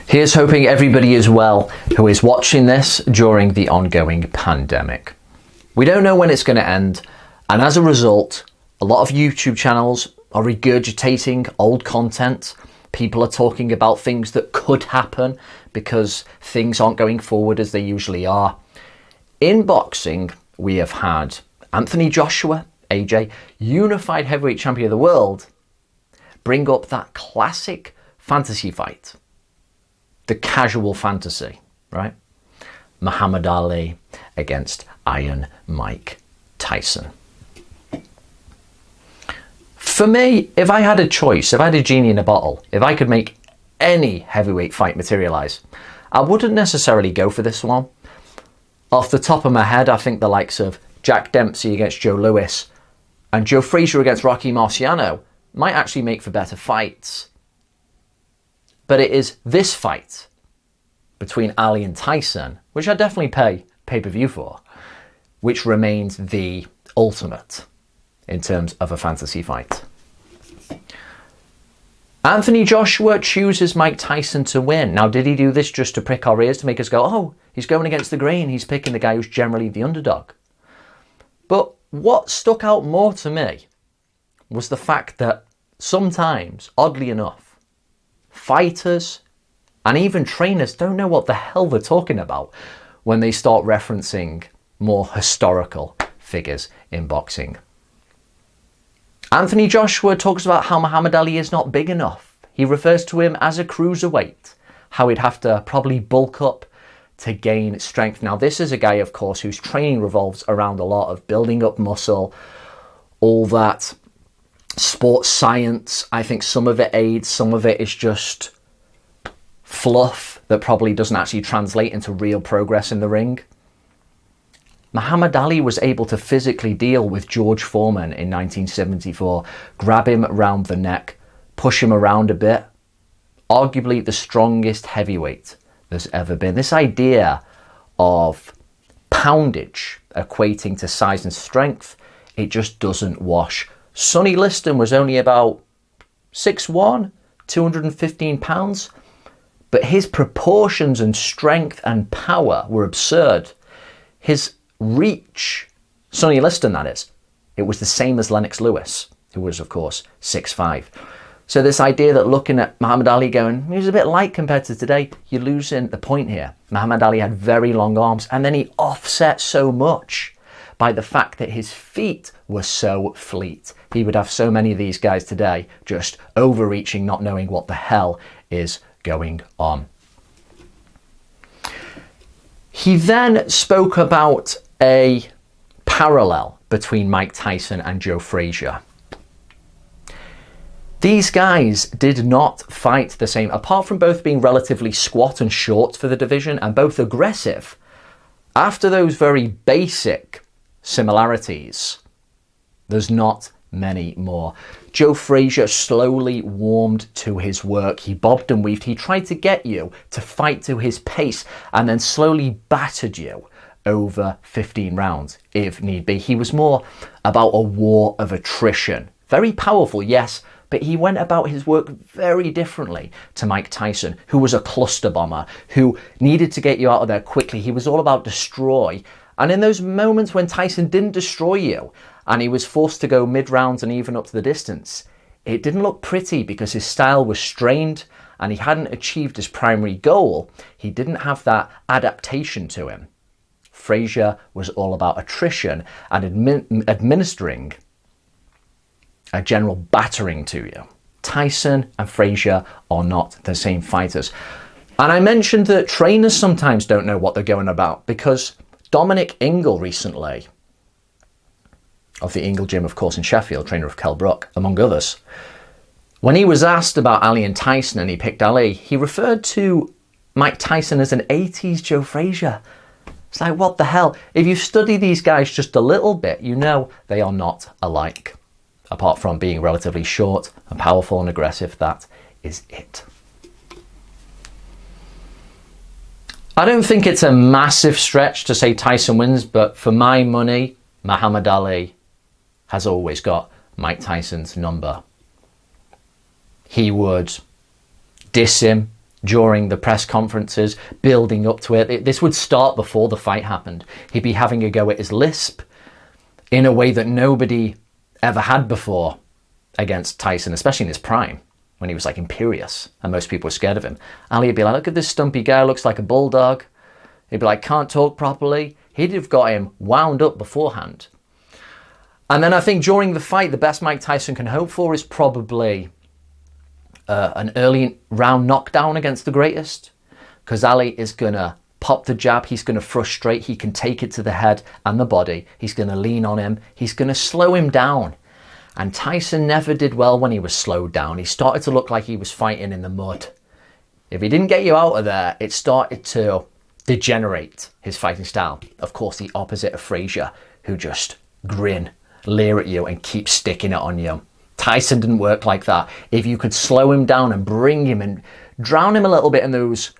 Here's hoping everybody is well who is watching this during the ongoing pandemic. We don't know when it's going to end, and as a result, a lot of YouTube channels are regurgitating old content. People are talking about things that could happen because things aren't going forward as they usually are. In boxing, we have had Anthony Joshua, AJ, unified heavyweight champion of the world, bring up that classic fantasy fight. The casual fantasy, right? Muhammad Ali against Iron Mike Tyson. For me, if I had a choice, if I had a genie in a bottle, if I could make any heavyweight fight materialise, I wouldn't necessarily go for this one. Off the top of my head, I think the likes of Jack Dempsey against Joe Louis and Joe Frazier against Rocky Marciano might actually make for better fights. But it is this fight between Ali and Tyson, which I definitely pay pay-per-view for, which remains the ultimate in terms of a fantasy fight. Anthony Joshua chooses Mike Tyson to win. Now, did he do this just to prick our ears, to make us go, oh, he's going against the grain, he's picking the guy who's generally the underdog? But what stuck out more to me was the fact that sometimes, oddly enough, fighters and even trainers don't know what the hell they're talking about when they start referencing more historical figures in boxing. Anthony Joshua talks about how Muhammad Ali is not big enough. He refers to him as a cruiserweight, how he'd have to probably bulk up to gain strength. Now, this is a guy, of course, whose training revolves around a lot of building up muscle, all that sports science. I think some of it aids, some of it is just fluff that probably doesn't actually translate into real progress in the ring. Muhammad Ali was able to physically deal with George Foreman in 1974, grab him around the neck, push him around a bit. Arguably the strongest heavyweight there's ever been. This idea of poundage equating to size and strength, it just doesn't wash. Sonny Liston was only about 6'1", 215 pounds, but his proportions and strength and power were absurd. His reach, Sonny Liston that is, it was the same as Lennox Lewis, who was of course 6'5". So this idea that looking at Muhammad Ali going, he was a bit light compared to today, you're losing the point here. Muhammad Ali had very long arms, and then he offset so much by the fact that his feet were so fleet. He would have so many of these guys today just overreaching, not knowing what the hell is going on. He then spoke about a parallel between Mike Tyson and Joe Frazier. These guys did not fight the same, apart from both being relatively squat and short for the division and both aggressive. After those very basic similarities, there's not many more. Joe Frazier slowly warmed to his work. He bobbed and weaved. He tried to get you to fight to his pace and then slowly battered you over 15 rounds if need be. He was more about a war of attrition. Very powerful, yes, but he went about his work very differently to Mike Tyson, who was a cluster bomber, who needed to get you out of there quickly. He was all about destroy. And in those moments when Tyson didn't destroy you and he was forced to go mid-rounds and even up to the distance, it didn't look pretty because his style was strained and he hadn't achieved his primary goal. He didn't have that adaptation to him. Frazier was all about attrition and administering a general battering to you. Tyson and Frazier are not the same fighters. And I mentioned that trainers sometimes don't know what they're going about, because Dominic Ingle recently, of the Ingle Gym, of course, in Sheffield, trainer of Kell Brook, among others, when he was asked about Ali and Tyson and he picked Ali, he referred to Mike Tyson as an 80s Joe Frazier. It's like, what the hell? If you study these guys just a little bit, you know they are not alike. Apart from being relatively short and powerful and aggressive, that is it. I don't think it's a massive stretch to say Tyson wins, but for my money, Muhammad Ali has always got Mike Tyson's number. He would diss him during the press conferences, building up to it. This would start before the fight happened. He'd be having a go at his lisp in a way that nobody ever had before against Tyson, especially in his prime, when he was like imperious and most people were scared of him. Ali would be like, look at this stumpy guy, looks like a bulldog. He'd be like, can't talk properly. He'd have got him wound up beforehand. And then I think during the fight, the best Mike Tyson can hope for is probably an early round knockdown against the greatest, because Ali is going to pop the jab, he's going to frustrate, he can take it to the head and the body, he's going to lean on him, he's going to slow him down. And Tyson never did well when he was slowed down. He started to look like he was fighting in the mud. If he didn't get you out of there, it started to degenerate his fighting style. Of course, the opposite of Frazier, who just grin, leer at you and keep sticking it on you. Tyson didn't work like that. If you could slow him down and bring him and drown him a little bit in those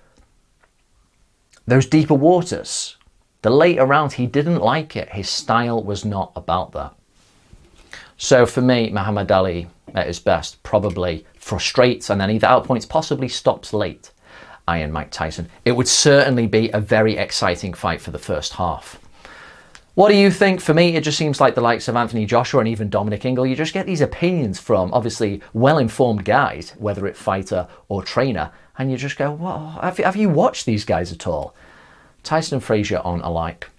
deeper waters, the later rounds, he didn't like it. His style was not about that. So for me, Muhammad Ali at his best probably frustrates and then either outpoints, possibly stops late Iron Mike Tyson. It would certainly be a very exciting fight for the first half. What do you think? For me, it just seems like the likes of Anthony Joshua and even Dominic Ingle, you just get these opinions from obviously well-informed guys, whether it's fighter or trainer, and you just go, well, have you watched these guys at all? Tyson and Frazier aren't alike.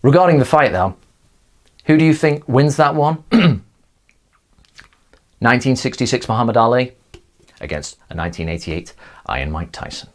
Regarding the fight though, who do you think wins that one? 1966 Muhammad Ali against a 1988 Iron Mike Tyson.